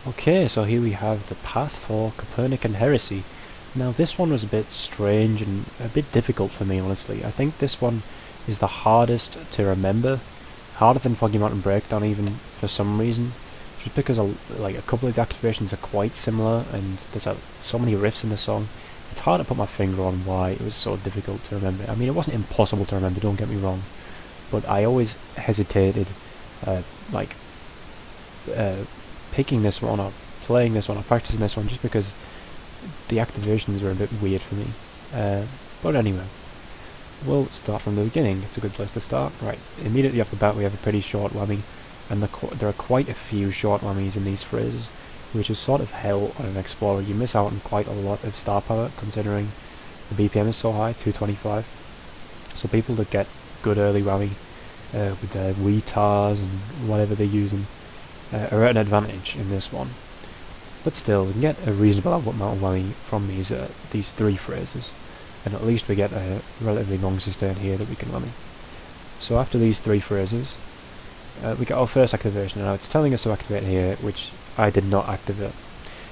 Okay, so here we have the path for Copernican Heresy. Now this one was a bit strange and a bit difficult for me, honestly. I think this one is the hardest to remember, harder than Foggy Mountain Breakdown even for some reason, just because like a couple of the activations are quite similar and there's so many riffs in the song. It's hard to put my finger on why it was so difficult to remember. I mean, it wasn't impossible to remember, don't get me wrong, but I always hesitated, uh, like, uh, picking this one or playing this one or practicing this one just because the activations are a bit weird for me. But anyway, we'll start from the beginning. It's a good place to start. Right, immediately off the bat we have a pretty short whammy, and there are quite a few short whammies in these phrases, which is sort of hell on an Explorer. You miss out on quite a lot of star power considering the BPM is so high, 225. So people that get good early whammy with their WETARs and whatever they're using are at an advantage in this one. But still, we can get a reasonable amount of whammy from these three phrases, and at least we get a relatively long sustain here that we can whammy. So after these three phrases, we get our first activation. Now it's telling us to activate here, which I did not activate.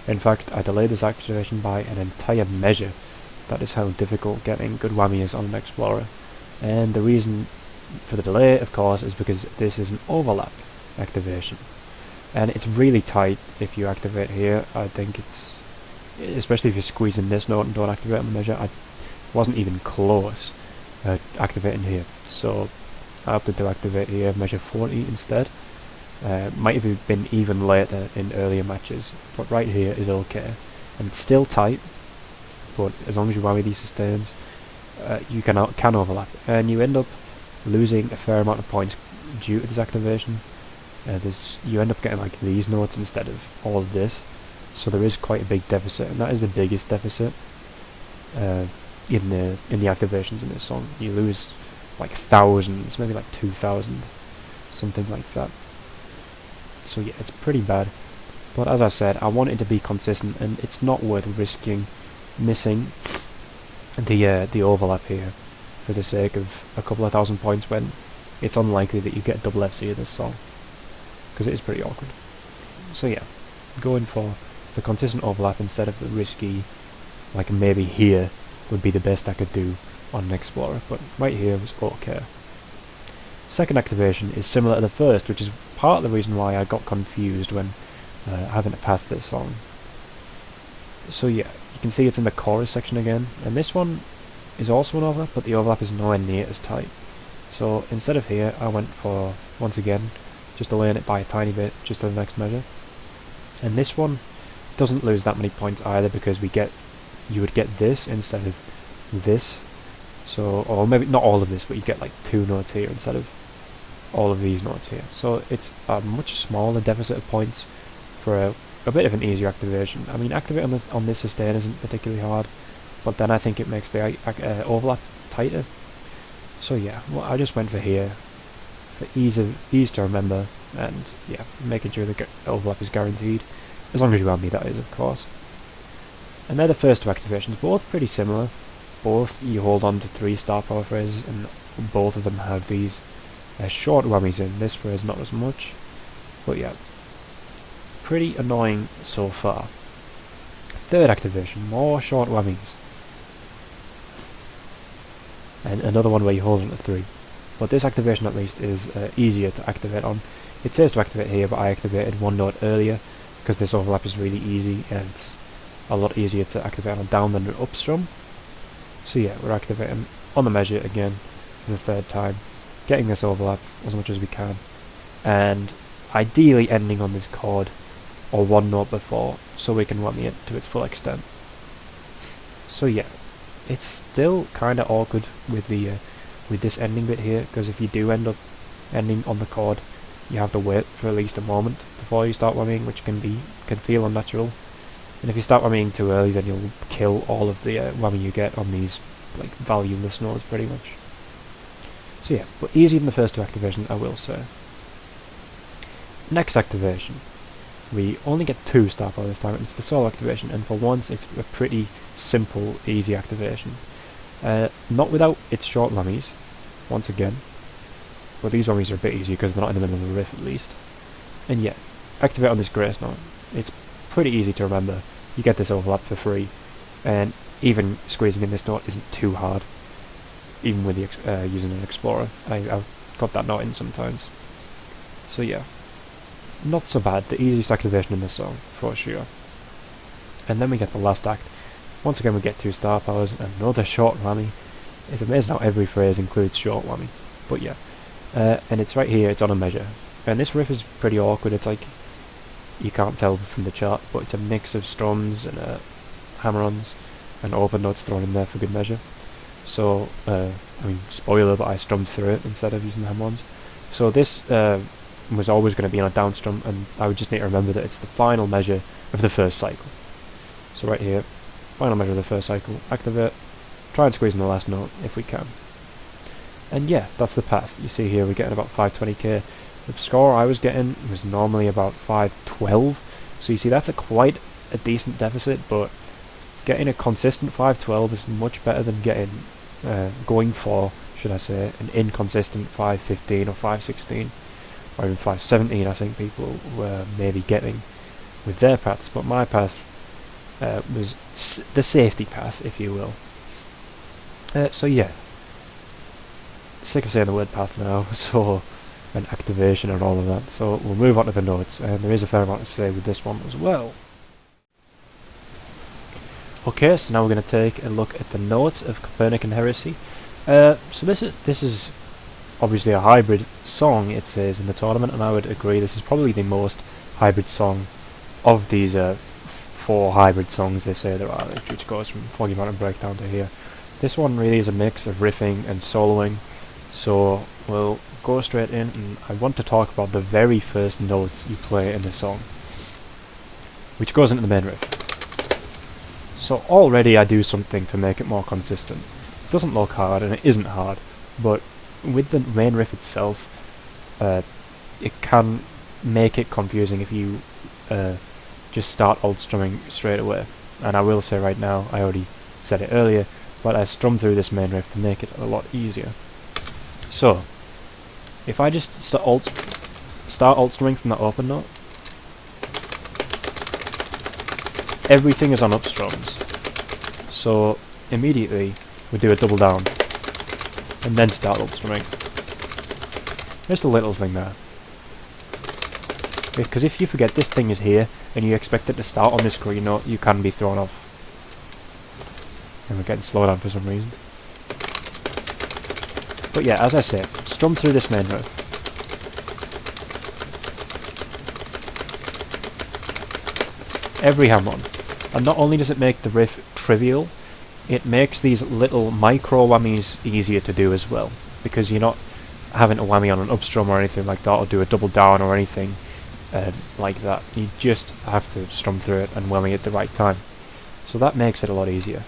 In fact, I delayed this activation by an entire measure. That is how difficult getting good whammy is on an Explorer. And the reason for the delay, of course, is because this is an overlap activation. And it's really tight if you activate here. I think it's, especially if you squeeze in this note and don't activate on the measure, I wasn't even close activating here. So I opted to activate here, measure 40 instead. Might have been even later in earlier matches, but right here is okay. And it's still tight, but as long as you whammy these sustains, you can overlap. And you end up losing a fair amount of points due to this activation. You end up getting like these notes instead of all of this, so there is quite a big deficit, and that is the biggest deficit in the activations in this song. You lose like thousands, maybe like 2,000, something like that. So yeah, it's pretty bad. But as I said, I want it to be consistent, and it's not worth risking missing the overlap here for the sake of a couple of thousand points when it's unlikely that you get double FC of this song, because it is pretty awkward. So yeah, going for the consistent overlap instead of the risky, like maybe here would be the best I could do on an Explorer, but right here was okay. Second activation is similar to the first, which is part of the reason why I got confused when having to path this song. So yeah, you can see it's in the chorus section again, and this one is also an overlap, but the overlap is nowhere near as tight. So instead of here, I went for, once again, just delaying it by a tiny bit, just to the next measure. And this one doesn't lose that many points either, because you would get this instead of this. So, or maybe not all of this, but you get like 2 notes here instead of all of these notes here. So it's a much smaller deficit of points for a bit of an easier activation. I mean, activating on this sustain isn't particularly hard, but then I think it makes the overlap tighter. So yeah, well, I just went for here for ease to remember, and yeah, making sure the overlap is guaranteed, as long as you have me, that is, of course. And they're the first two activations, both pretty similar. Both you hold on to 3 star power phrases, and both of them have these short whammies in. This phrase not as much, but yeah, pretty annoying so far. Third activation, more short whammies, and another one where you hold on to 3. But this activation at least is easier to activate on. It says to activate here, but I activated 1 note earlier because this overlap is really easy, and it's a lot easier to activate on down than an up strum. So yeah, we're activating on the measure again for the 3rd time, getting this overlap as much as we can, and ideally ending on this chord or 1 note before, so we can whammy it to its full extent. So yeah, it's still kind of awkward with this ending bit here, because if you do end up ending on the chord, you have to wait for at least a moment before you start whammying, which can feel unnatural. And if you start whammying too early, then you'll kill all of the whammy you get on these like valueless notes pretty much. So yeah, but easier than the first 2 activations, I will say. Next activation, we only get 2 star power this time. It's the solo activation, and for once it's a pretty simple, easy activation. Not without its short whammies, once again, but these whammies are a bit easier because they're not in the middle of the riff at least. And yeah, activate on this grace note. It's pretty easy to remember. You get this overlap for free, and even squeezing in this note isn't too hard, even with the using an Explorer. I've got that note in sometimes. So yeah, not so bad. The easiest activation in this song, for sure. And then we get the last act. Once again we get 2 star powers, another short whammy. It's amazing how every phrase includes short whammy. But yeah, and it's right here, it's on a measure. And this riff is pretty awkward. It's like, you can't tell from the chart, but it's a mix of strums and hammer-ons and open notes thrown in there for good measure. So, I mean, spoiler, but I strummed through it instead of using the hammer-ons. So this was always going to be on a down strum, and I would just need to remember that it's the final measure of the first cycle. So right here, final measure of the first cycle, activate, try and squeeze in the last note if we can. And yeah, that's the path. You see here we're getting about 520k. The score I was getting was normally about 512, so you see that's quite a decent deficit, but getting a consistent 512 is much better than getting, going for, should I say, an inconsistent 515 or 516, or even 517 I think people were maybe getting with their paths, but my path was the safety path, if you will. So yeah, sick of saying the word path now, so, and activation and all of that, so we'll move on to the notes, and there is a fair amount to say with this one as well. Okay, so now we're going to take a look at the notes of Copernican Heresy. So this is obviously a hybrid song, it says in the tournament, and I would agree this is probably the most hybrid song of these 4 hybrid songs they say there are, which goes from Foggy Mountain Breakdown to here. This one really is a mix of riffing and soloing, so we'll go straight in, and I want to talk about the very first notes you play in the song, which goes into the main riff. So already I do something to make it more consistent. It doesn't look hard, and it isn't hard, but with the main riff itself, it can make it confusing if you just start alt strumming straight away. And I will say right now, I already said it earlier, but I strum through this main riff to make it a lot easier. So, if I just start alt strumming from the open note, everything is on up strums. So immediately we do a double down and then start alt strumming. Just a little thing there. Because if you forget this thing is here and you expect it to start on this green note, you can be thrown off. And we're getting slowed down for some reason. But yeah, as I said, strum through this main riff. Every hammer-on. And not only does it make the riff trivial, it makes these little micro whammies easier to do as well. Because you're not having a whammy on an up strum or anything like that, or do a double down or anything like that. You just have to strum through it and whammy at the right time. So that makes it a lot easier.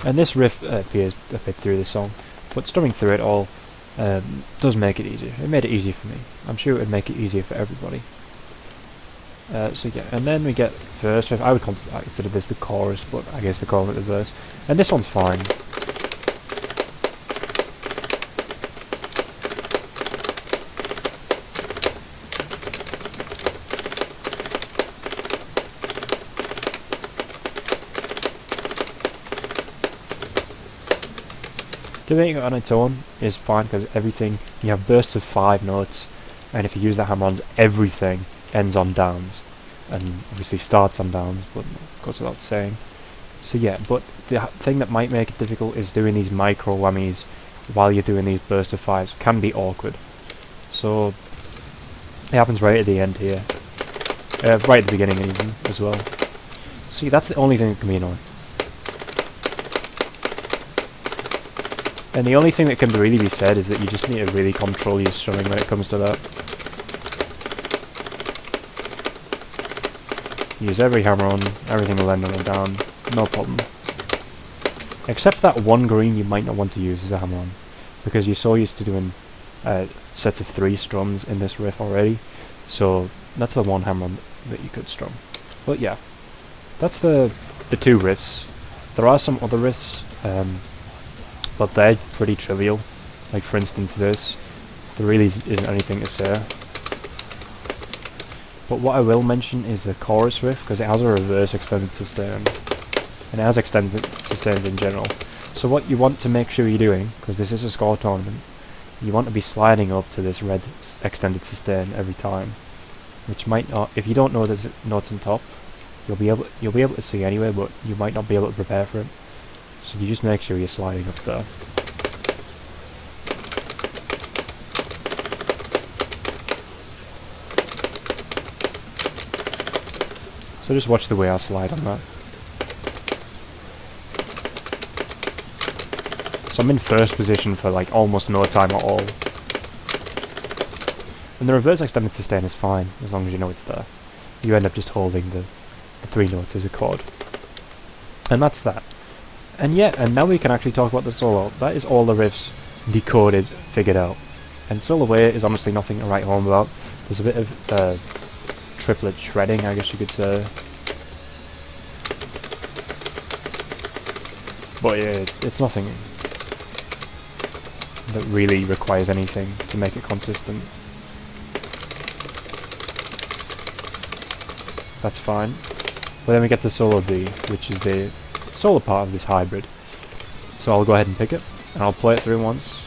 And this riff appears a bit through the song, but strumming through it all does make it easier. It made it easier for me. I'm sure it would make it easier for everybody. So yeah, and then we get verse riff. I would consider this the chorus, but I guess they call it the verse. And this one's fine. Doing it on its own is fine because everything, you have bursts of 5 notes, and if you use the hammer-ons, everything ends on downs, and obviously starts on downs, but goes without saying. So yeah, but the thing that might make it difficult is doing these micro whammies while you're doing these bursts of 5s. Can be awkward. So it happens right at the end here, right at the beginning even as well. So yeah, that's the only thing that can be annoying. And the only thing that can really be said is that you just need to really control your strumming when it comes to that. Use every hammer-on, everything will end on a down, no problem. Except that one green you might not want to use as a hammer-on, because you're so used to doing sets of 3 strums in this riff already, so that's the one hammer-on that you could strum. But yeah, that's the 2 riffs. There are some other riffs but they're pretty trivial. Like for instance this, there really isn't anything to say. But what I will mention is the chorus riff, because it has a reverse extended sustain, and it has extended sustains in general. So what you want to make sure you're doing, because this is a score tournament, you want to be sliding up to this red extended sustain every time, which might not, if you don't know the notes on top, you'll be able to see anyway, but you might not be able to prepare for it. So you just make sure you're sliding up there. So just watch the way I slide on that. So I'm in first position for like almost no time at all. And the reverse extended sustain is fine, as long as you know it's there. You end up just holding the 3 notes as a chord. And that's that. And yeah, and now we can actually talk about the solo. That is all the riffs decoded, figured out. And solo way is honestly nothing to write home about. There's a bit of triplet shredding, I guess you could say. But yeah, it's nothing that really requires anything to make it consistent. That's fine. But then we get the solo B, which is the solo part of this hybrid. So I'll go ahead and pick it, and I'll play it through once.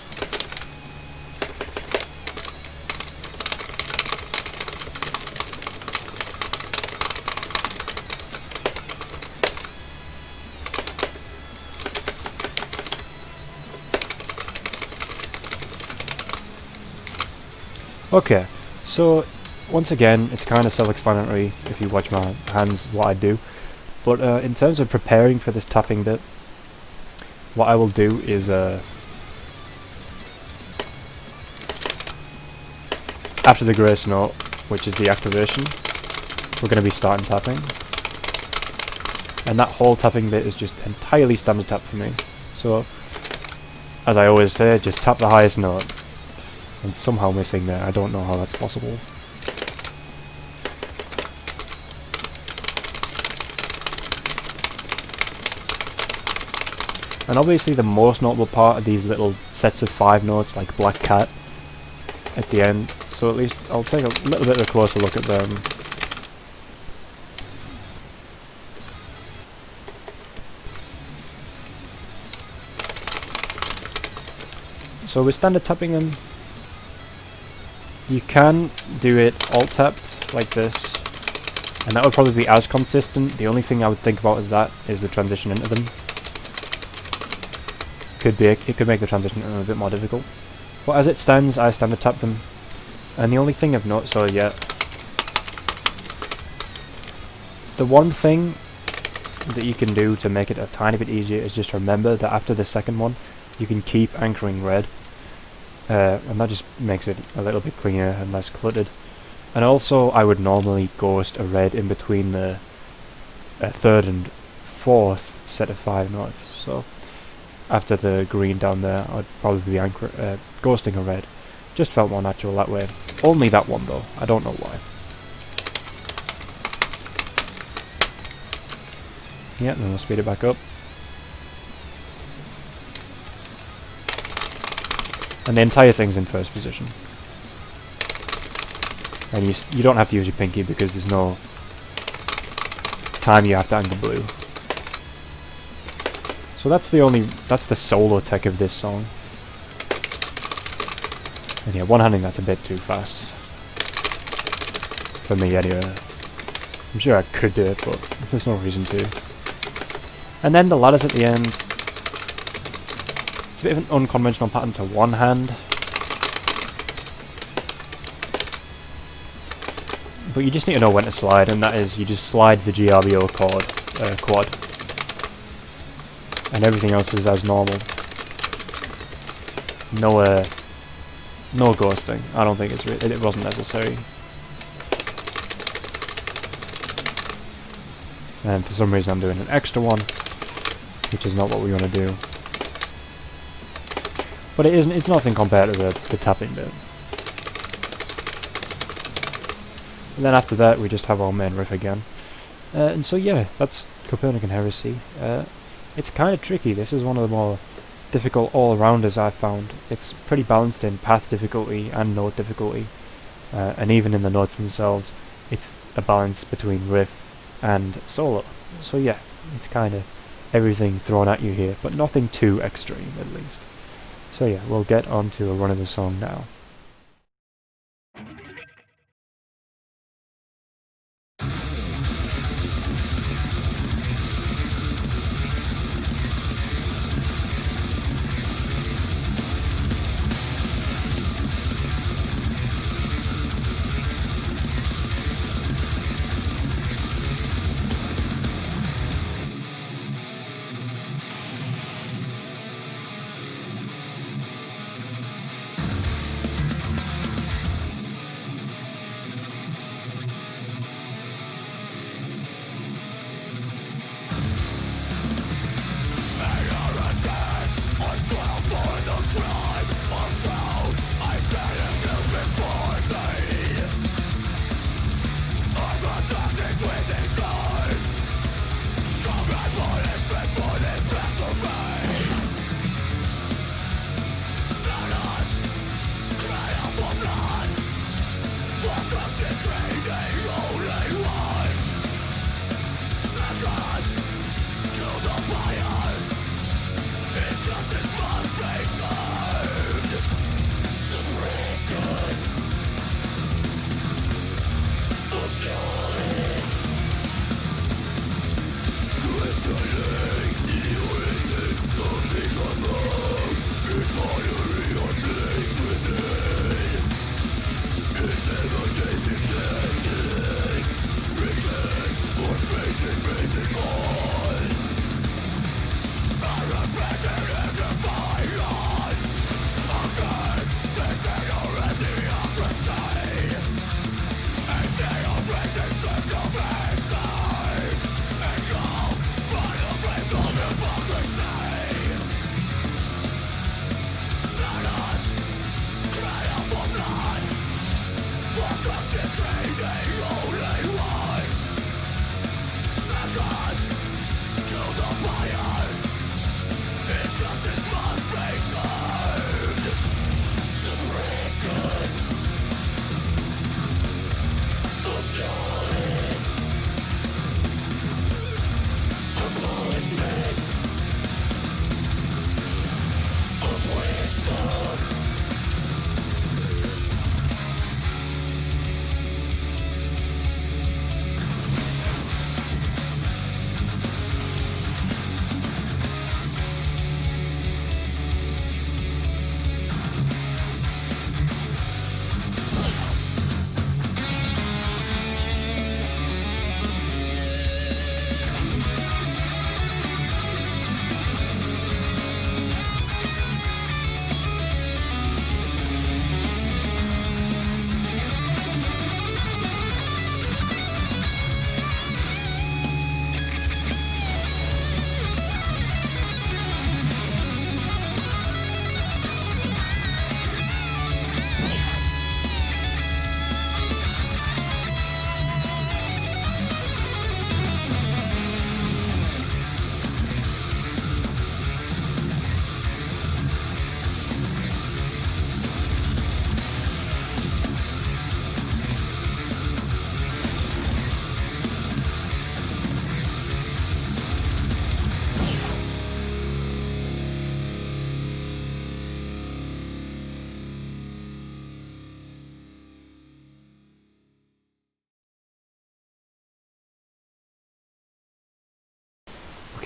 Okay, so once again, it's kind of self-explanatory if you watch my hands, what I do. But in terms of preparing for this tapping bit, what I will do is after the grace note, which is the activation, we're going to be starting tapping. And that whole tapping bit is just entirely standard tap for me. So, as I always say, just tap the highest note. And somehow missing there, I don't know how that's possible. And obviously the most notable part are these little sets of 5 notes, like Black Cat, at the end. So at least I'll take a little bit of a closer look at them. So we're standard tapping them. You can do it alt-tapped, like this, and that would probably be as consistent. The only thing I would think about is the transition into them. It could make the transition into them a bit more difficult. But as it stands, I standard tap them. And the only thing I've noticed, the one thing that you can do to make it a tiny bit easier is just remember that after the second one, you can keep anchoring red. And that just makes it a little bit cleaner and less cluttered. And also, I would normally ghost a red in between the third and fourth set of 5 notes. So, after the green down there, I'd probably be ghosting a red. Just felt more natural that way. Only that one though, I don't know why. Yeah, then we'll speed it back up. And the entire thing's in first position. And you don't have to use your pinky because there's no time you have to angle blue. So that's the solo tech of this song. And yeah, one-handing that's a bit too fast. For me anyway. I'm sure I could do it, but there's no reason to. And then the ladders at the end. It's a bit of an unconventional pattern to one hand. But you just need to know when to slide, and that is, you just slide the GRBO quad. And everything else is as normal. No ghosting. I don't think it wasn't necessary. And for some reason I'm doing an extra one, which is not what we want to do. But it's nothing compared to the tapping bit. And then after that we just have our main riff again. And so yeah, that's Copernican Heresy. it's kind of tricky. This is one of the more difficult all-rounders I've found. It's pretty balanced in path difficulty and note difficulty, and even in the notes themselves, it's a balance between riff and solo. So yeah, it's kind of everything thrown at you here, but nothing too extreme at least. So yeah, we'll get on to a run of the song now.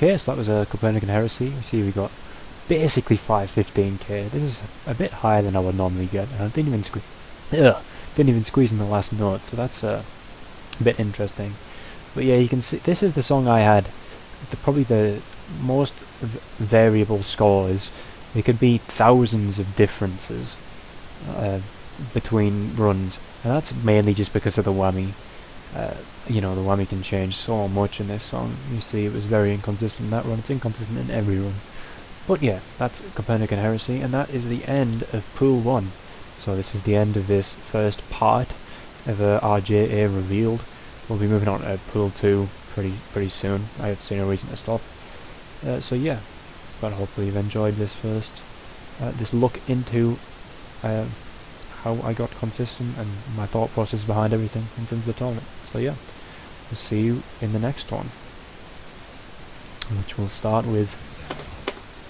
Okay, so that was a Copernican Heresy. You see we got basically 515k. This is a bit higher than I would normally get, and I didn't even squeeze in the last note, so that's a bit interesting. But yeah, you can see this is the song I had probably the most variable scores. There could be thousands of differences between runs, and that's mainly just because of the whammy. The whammy can change so much in this song. You see it was very inconsistent in that run, it's inconsistent in every run. But yeah, that's Copernican Heresy, and that is the end of Pool 1. So this is the end of this first part of RJA Revealed. We'll be moving on to Pool 2 pretty soon. I have seen no reason to stop. So yeah, but hopefully you've enjoyed this first, this look into how I got consistent and my thought process behind everything in terms of the tournament. So yeah, we'll see you in the next one, which will start with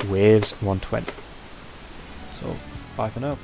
Waves 120. So bye for now.